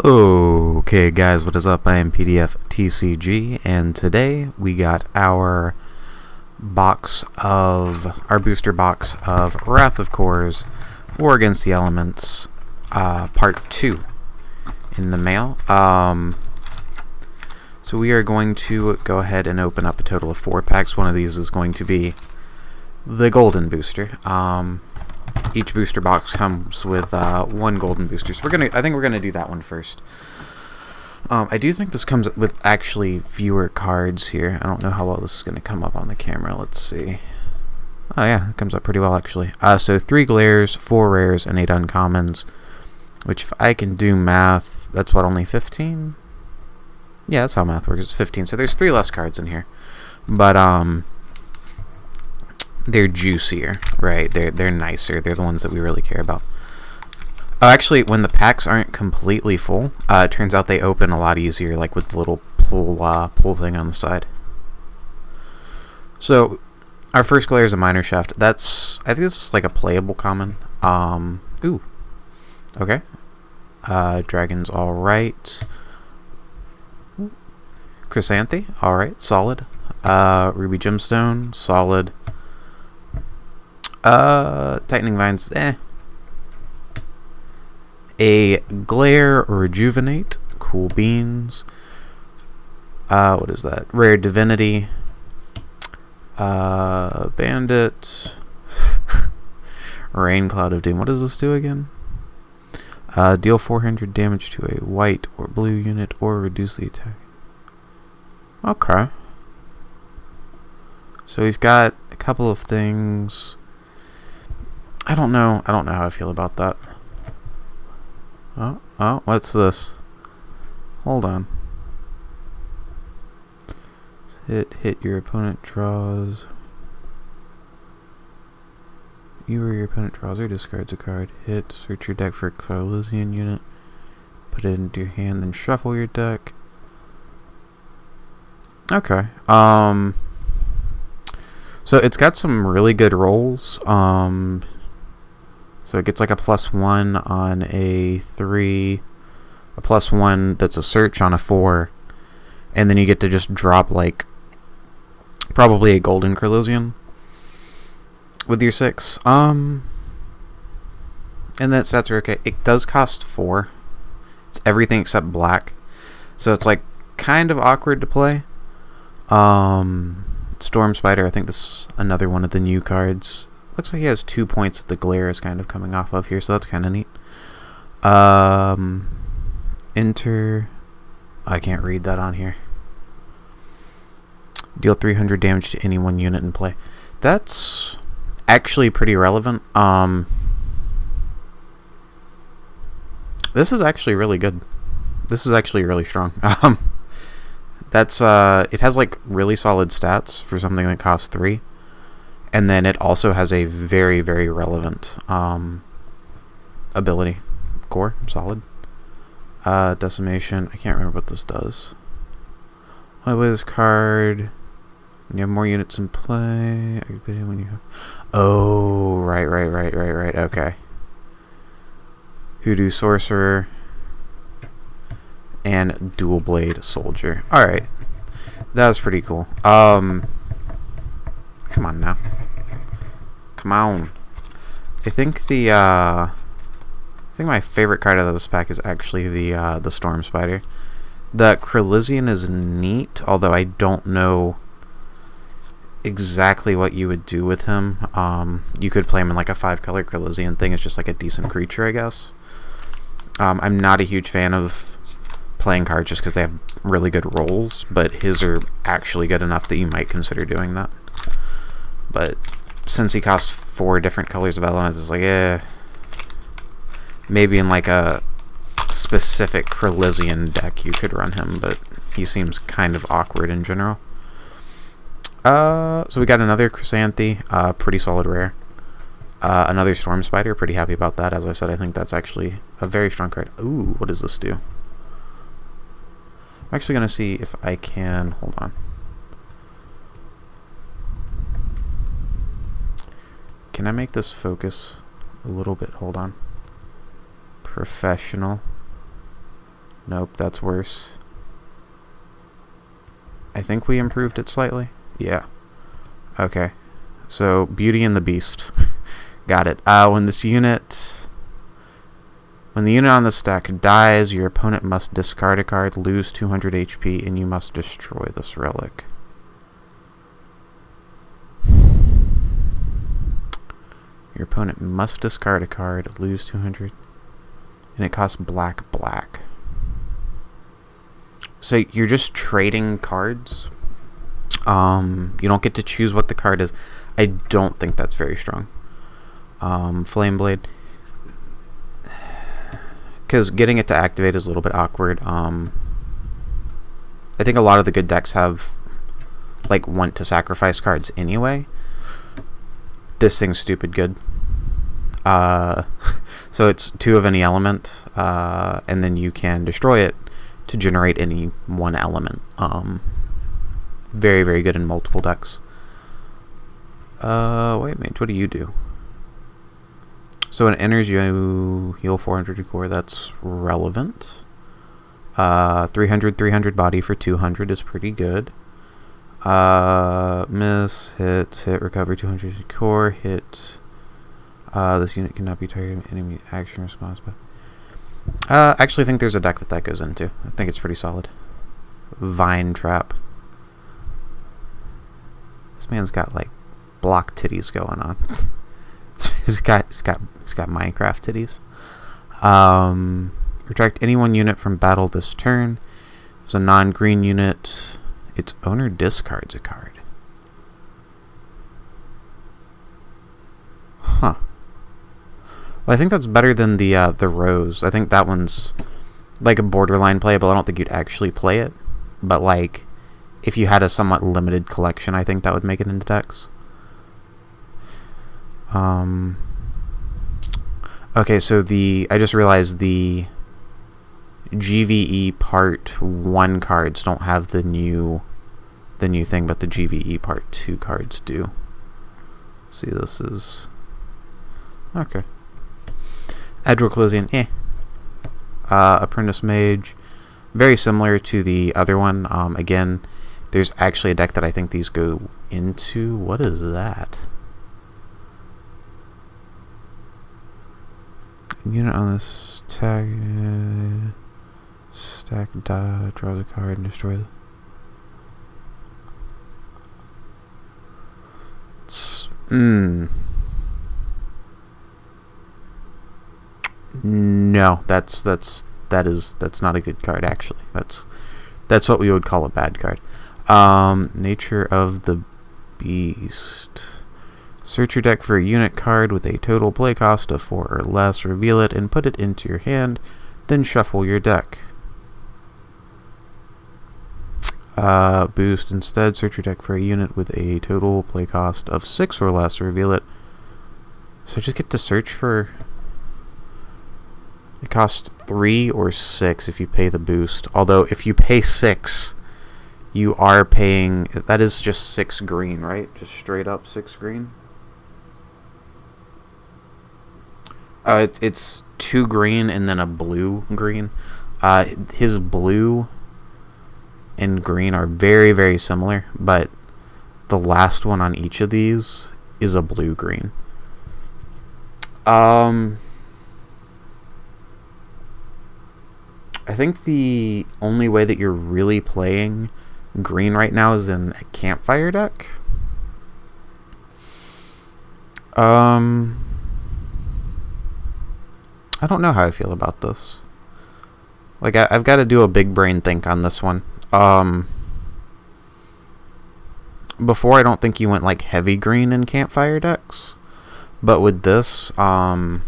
Okay guys, what is up? I am PDF TCG, and today we got our booster box of Wrath of Cores War Against the Elements part 2 in the mail. So we are going to go ahead and open up a total of 4 packs. One of these is going to be the golden booster. Each booster box comes with 1 golden booster, so I think we're gonna do that one first. I do think this comes with actually fewer cards here. I don't know how well this is gonna come up on the camera. Let's see. Oh yeah, it comes up pretty well actually. So 3 glares, 4 rares, and 8 uncommons. Which, if I can do math, that's what, only 15? Yeah, that's how math works. It's 15. So there's 3 less cards in here, but they're juicier, right? They're nicer. They're the ones that we really care about. Oh, actually, when the packs aren't completely full, it turns out they open a lot easier, like with the little pull thing on the side. So, our first glare is a Minor Shaft. I think this is like a playable common. Ooh. Okay. Dragon's alright. Chrysanthi, alright, solid. Ruby Gemstone, solid. Tightening Vines, A Glare Rejuvenate, cool beans. What is that? Rare Divinity. Bandit. Rain Cloud of Doom. What does this do again? Deal 400 damage to a white or blue unit or reduce the attack. Okay. So we've got a couple of things. I don't know how I feel about that. Oh, what's this? Hold on. Hit your opponent draws. You or your opponent draws or discards a card. Hit, search your deck for a Carlisian unit. Put it into your hand, then shuffle your deck. Okay. So it's got some really good rolls. So it gets like a +1 on a 3, a +1 that's a search on a 4, and then you get to just drop like probably a golden Carlisian with your 6. And that stats are okay. It does cost 4. It's everything except black, so it's like kind of awkward to play. Storm Spider, I think this is another one of the new cards. Looks like he has 2 points the glare is kind of coming off of here, so that's kind of neat. Enter. I can't read that on here. Deal 300 damage to any 1 unit in play. That's actually pretty relevant. This is actually really good. This is actually really strong. That's it has like really solid stats for something that costs 3. And then it also has a very, very relevant ability. Core, solid. Decimation, I can't remember what this does. I play this card. When you have more units in play. When you have... Oh, right, okay. Hoodoo Sorcerer. And Dual Blade Soldier. Alright. That was pretty cool. Come on now. Come on. I think my favorite card out of this pack is actually the Storm Spider. The Carlisian is neat, although I don't know exactly what you would do with him. You could play him in like a 5-color Carlisian thing. It's just like a decent creature, I guess. I'm not a huge fan of playing cards just because they have really good rolls, but his are actually good enough that you might consider doing that. But since he costs 4 different colors of elements, it's like, maybe in like a specific Carlisian deck you could run him, but he seems kind of awkward in general. So we got another Chrysanthi, pretty solid rare. Another Storm Spider, pretty happy about that. As I said, I think that's actually a very strong card. Ooh, what does this do? I'm actually going to see if I can... Hold on. Can I make this focus a little bit? Hold on. Professional. Nope, that's worse. I think we improved it slightly. Yeah. Okay. So, Beauty and the Beast. Got it. When the unit on the stack dies, your opponent must discard a card, lose 200 HP, and you must destroy this relic. Your opponent must discard a card, lose 200, and it costs black. So you're just trading cards. You don't get to choose what the card is. I don't think that's very strong. Flame Blade. Because getting it to activate is a little bit awkward. I think a lot of the good decks want to sacrifice cards anyway. This thing's stupid good. So it's 2 of any element, and then you can destroy it to generate any one element. Very, very good in multiple decks. Wait, mate, what do you do? So when it enters, you heal 400 to core. That's relevant. 300 body for 200 is pretty good. Miss, hit, recover 200 to core, hit. This unit cannot be targeted enemy action response. But actually think there's a deck that goes into. I think it's pretty solid. Vine Trap. This man's got like block titties going on. he's got Minecraft titties. Retract any one unit from battle this turn. If it's a non-green unit, its owner discards a card. Huh. Well, I think that's better than the Rose. I think that one's like a borderline playable. I don't think you'd actually play it, but like if you had a somewhat limited collection, I think that would make it into decks. Okay, so I just realized the GVE Part 1 cards don't have the new thing, but the GVE Part 2 cards do. See, this is okay. Edgewell Collision, Apprentice Mage, very similar to the other one. Again, there's actually a deck that I think these go into. What is that? Unit on this tag, stack die, draws a card and destroy it. No, that's not a good card actually. That's what we would call a bad card. Nature of the Beast. Search your deck for a unit card with a total play cost of 4 or less, reveal it and put it into your hand, then shuffle your deck. Boost instead, search your deck for a unit with a total play cost of 6 or less, reveal it. So just get to search for... It costs 3 or 6 if you pay the boost. Although if you pay 6, you are paying... That is just 6 green, right? Just straight up 6 green? It's 2 green and then a blue green. His blue and green are very, very similar, but the last one on each of these is a blue green. I think the only way that you're really playing green right now is in a campfire deck. I don't know how I feel about this. Like, I've got to do a big brain think on this one. Before, I don't think you went, like, heavy green in campfire decks. But with this, I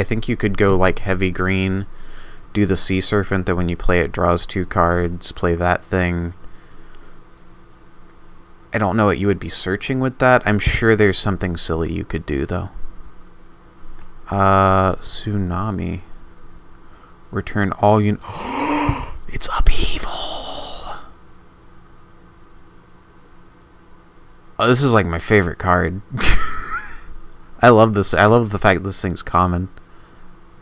think you could go, like, heavy green, do the Sea Serpent, that when you play it draws 2 cards, play that thing. I don't know what you would be searching with that. I'm sure there's something silly you could do, though. Tsunami. Return all It's Upheaval! Oh, this is like my favorite card. I love this. I love the fact this thing's common.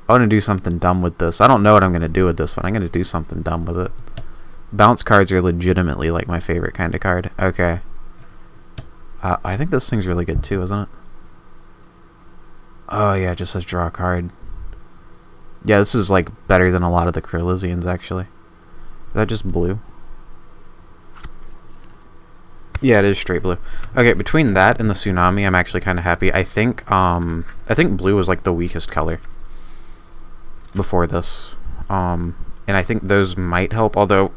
I want to do something dumb with this. I don't know what I'm going to do with this, but I'm going to do something dumb with it. Bounce cards are legitimately like my favorite kind of card. Okay. I think this thing's really good too, isn't it? Oh yeah, it just says draw a card. Yeah, this is like better than a lot of the Kryllizians actually. Is that just blue? Yeah, it is straight blue. Okay, between that and the Tsunami, I'm actually kind of happy. I think blue was like the weakest color before this. And I think those might help, although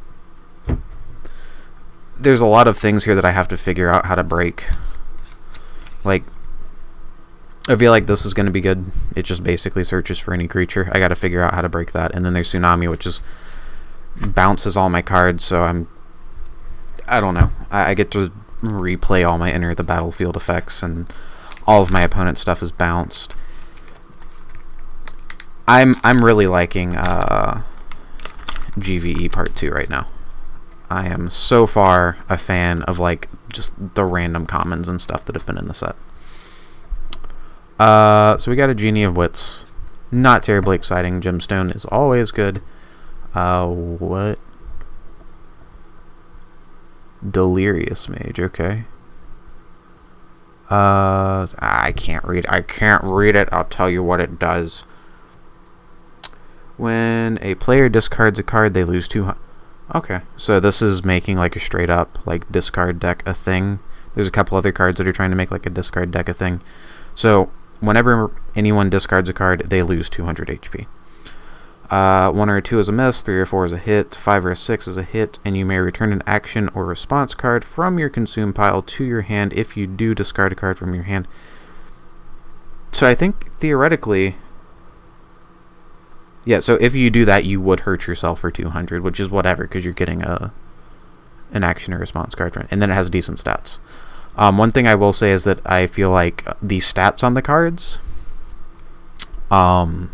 there's a lot of things here that I have to figure out how to break. Like, I feel like this is going to be good. It just basically searches for any creature. I got to figure out how to break that. And then there's Tsunami, which is bounces all my cards, so I don't know. I get to replay all my Enter the Battlefield effects, and all of my opponent's stuff is bounced. I'm really liking GVE Part 2 right now. I am so far a fan of like just the random commons and stuff that have been in the set. So we got a Genie of Wits. Not terribly exciting. Gemstone is always good. What? Delirious Mage, okay. I can't read it. I'll tell you what it does. When a player discards a card, they lose 200. Okay, so this is making like a straight up like discard deck a thing. There's a couple other cards that are trying to make like a discard deck a thing. So whenever anyone discards a card, they lose 200 HP. 1 or 2 is a miss, 3 or 4 is a hit, 5 or 6 is a hit, and you may return an action or response card from your consume pile to your hand. If you do, discard a card from your hand. So I think theoretically, yeah, so if you do that, you would hurt yourself for 200, which is whatever, because you're getting an action or response card from it, and then it has decent stats. One thing I will say is that I feel like the stats on the cards are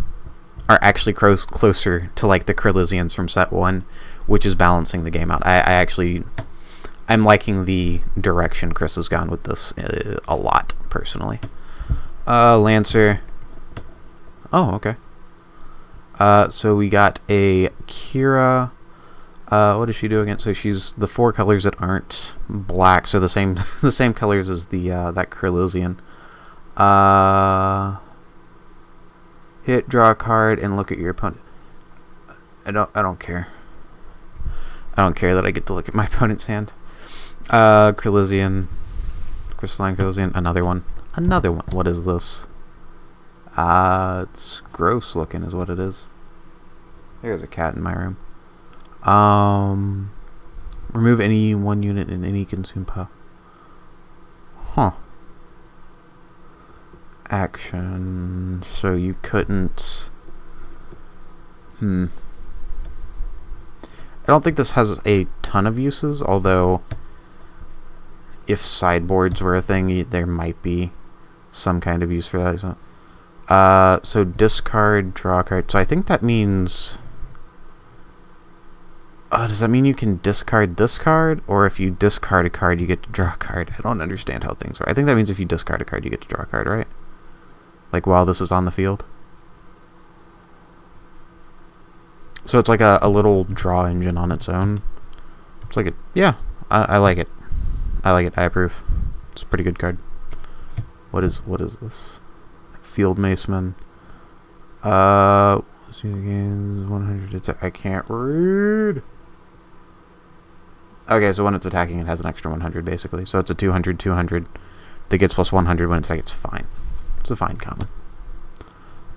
actually closer to like the Kryllizians from set 1, which is balancing the game out. I'm liking the direction Chris has gone with this a lot, personally. Lancer. Oh, okay. So we got a Kira. What does she do again? So she's the 4 colors that aren't black, so the same colors as the that Kryllizian. Hit, draw a card, and look at your opponent. I don't care. I don't care that I get to look at my opponent's hand. Kryllizian, Crystalline Kryllizian, another one. What is this? It's gross looking, is what it is. There's a cat in my room. Remove any 1 unit in any consume pile. Huh. Action. So you couldn't. I don't think this has a ton of uses, although if sideboards were a thing, there might be some kind of use for that. So discard, draw a card. So I think that means. Does that mean you can discard this card? Or if you discard a card, you get to draw a card? I don't understand how things work. I think that means if you discard a card, you get to draw a card, right? Like while this is on the field. So it's like a little draw engine on its own. It's like yeah, I like it. I like it. I approve. It's a pretty good card. What is this? Field Maceman. 100 attack. I can't read. Okay, so when it's attacking, it has an extra 100 basically. So it's a 200 that gets plus 100 when it's like it's fine. It's a fine common.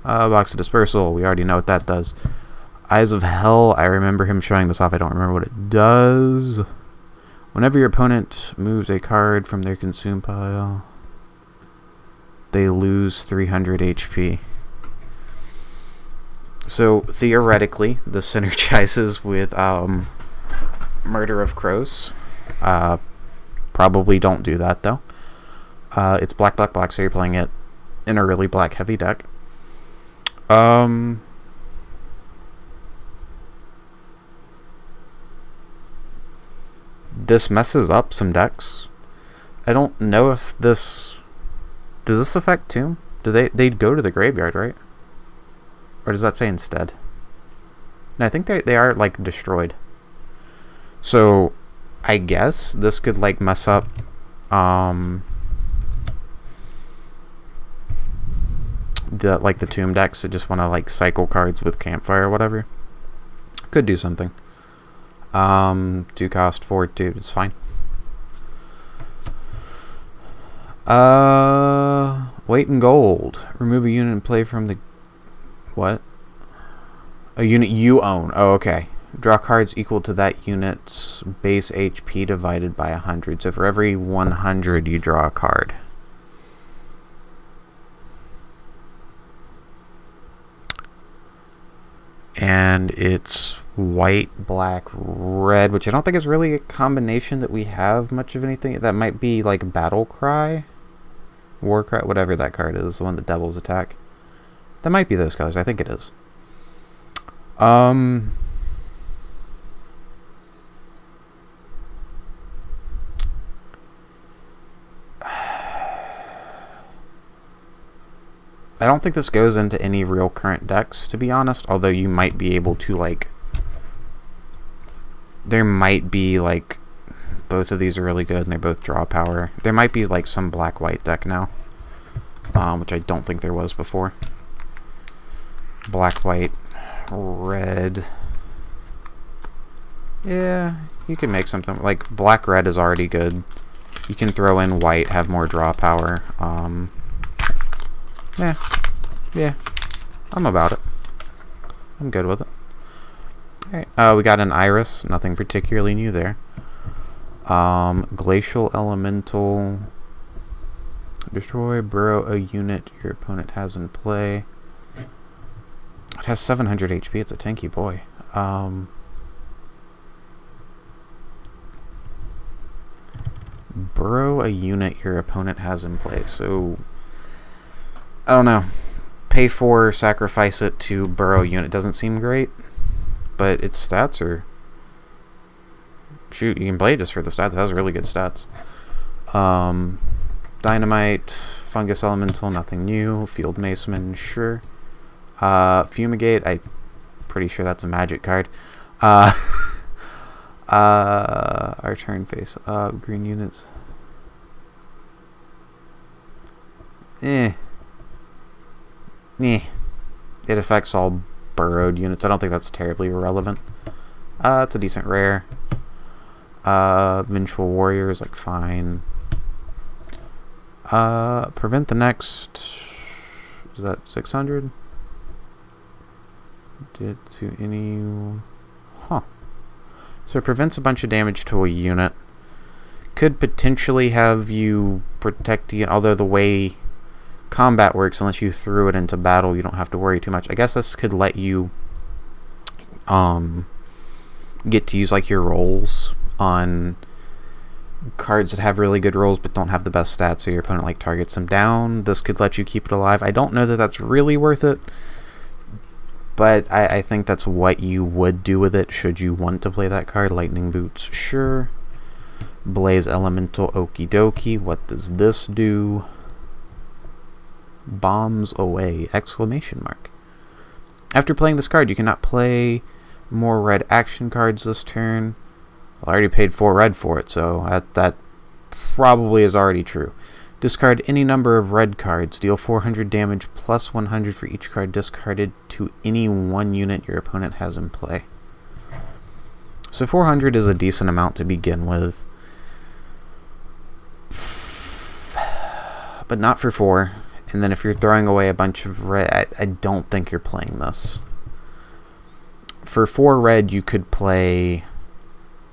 Box of Dispersal. We already know what that does. Eyes of Hell. I remember him showing this off. I don't remember what it does. Whenever your opponent moves a card from their consume pile, they lose 300 HP. So theoretically, this synergizes with Murder of Crows. Probably don't do that though. It's black, so you're playing it in a really black heavy deck. This messes up some decks. I don't know if this... Does this affect Tomb? Do they go to the graveyard, right? Or does that say instead? No, I think they are, like, destroyed. So, I guess this could, like, mess up, the tomb decks that just want to, like, cycle cards with campfire or whatever. Could do something. 2 cost, 4, 2, it's fine. Weight and gold. Remove a unit and play from the... What? A unit you own. Oh, okay. Draw cards equal to that unit's base HP divided by 100. So for every 100, you draw a card. And it's white, black, red, which I don't think is really a combination that we have much of anything. That might be like Battle Cry, War Cry, whatever that card is, the one that devils attack. That might be those colors. I think it is. I don't think this goes into any real current decks, to be honest, although you might be able to, like... There might be, like... Both of these are really good, and they both draw power. There might be, like, some black-white deck now, which I don't think there was before. Black-white, red... Yeah, you can make something... Like, black-red is already good. You can throw in white, have more draw power. Yeah, I'm about it. I'm good with it. Alright, we got an Iris, nothing particularly new there. Glacial Elemental. Destroy, burrow a unit your opponent has in play. It has 700 HP, it's a tanky boy. Burrow a unit your opponent has in play, so... I don't know. Pay 4, sacrifice it to burrow unit. Doesn't seem great, but its stats are... Shoot, you can play it just for the stats. It has really good stats. Dynamite, Fungus Elemental, nothing new. Field Maceman, sure. Fumigate, I'm pretty sure that's a magic card. Our turn face up. Green units. It affects all burrowed units. I don't think that's terribly irrelevant. It's a decent rare. Vengeful Warrior is like fine. Prevent the next. Is that 600? Did to any. Huh. So it prevents a bunch of damage to a unit. Could potentially have you protect the. Although the way combat works, unless you threw it into battle, you don't have to worry too much. I guess this could let you get to use like your rolls on cards that have really good rolls but don't have the best stats, so your opponent like targets them down. This could let you keep it alive. I don't know that that's really worth it, but I think that's what you would do with it should you want to play that card. Lightning Boots, sure. Blaze Elemental, okie dokie. What does this do? Bombs away! Exclamation mark. After playing this card, you cannot play more red action cards this turn. Well, I already paid 4 red for it, so that probably is already true. Discard any number of red cards. Deal 400 damage plus 100 for each card discarded to any one unit your opponent has in play. So 400 is a decent amount to begin with. But not for 4. And then if you're throwing away a bunch of red, I don't think you're playing this. For 4 red, you could play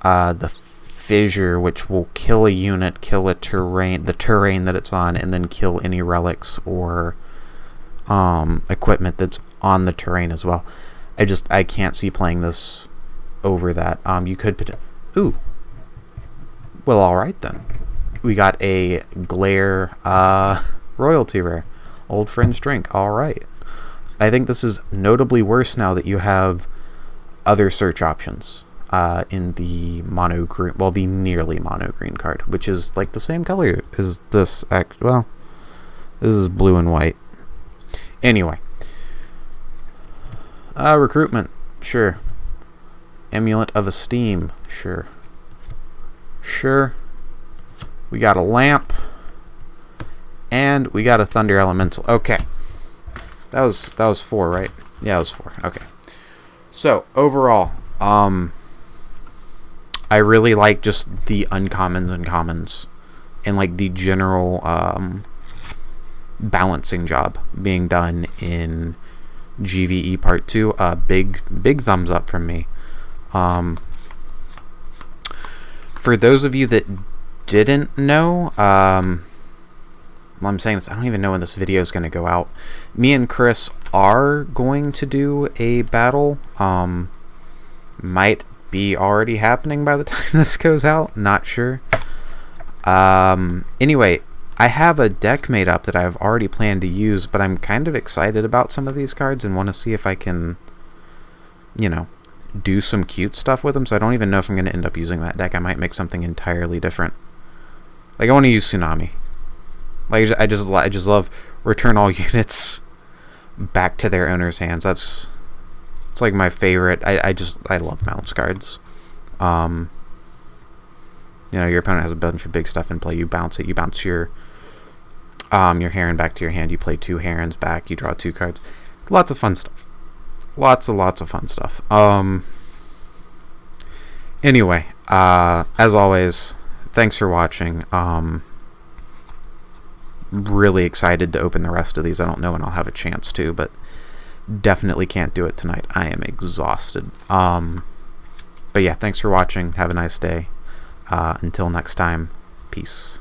the Fissure, which will kill a unit, kill a terrain, the terrain that it's on, and then kill any relics or equipment that's on the terrain as well. I can't see playing this over that. You could ooh. Well, all right then. We got a Glare royalty rare. Old Friend's Drink. All right. I think this is notably worse now that you have other search options in the mono green, well, the nearly mono green card, which is like the same color as this. Well, this is blue and white. Anyway, Recruitment. Sure. Amulet of Esteem. Sure. Sure. We got a lamp. And we got a Thunder Elemental. Okay. That was 4, right? Yeah, it was 4. Okay. So, overall, I really like just the uncommons and commons and like the general balancing job being done in GVE Part 2. Big thumbs up from me. For those of you that didn't know, well, I'm saying this, I don't even know when this video is going to go out. Me and Chris are going to do a battle. Might be already happening by the time this goes out. Not sure. Anyway, I have a deck made up that I've already planned to use, but I'm kind of excited about some of these cards and want to see if I can, you know, do some cute stuff with them. So I don't even know if I'm going to end up using that deck. I might make something entirely different. Like, I want to use Tsunami. Like, I just love return all units back to their owner's hands. It's like my favorite. I love bounce cards. You know, your opponent has a bunch of big stuff in play. You bounce it. You bounce your Heron back to your hand. You play 2 Herons back. You draw 2 cards. Lots of fun stuff. Lots of fun stuff. Anyway, as always, thanks for watching. Really excited to open the rest of these. I don't know when I'll have a chance to, but definitely can't do it tonight. I am exhausted. But yeah, thanks for watching. Have a nice day. Until next time, peace.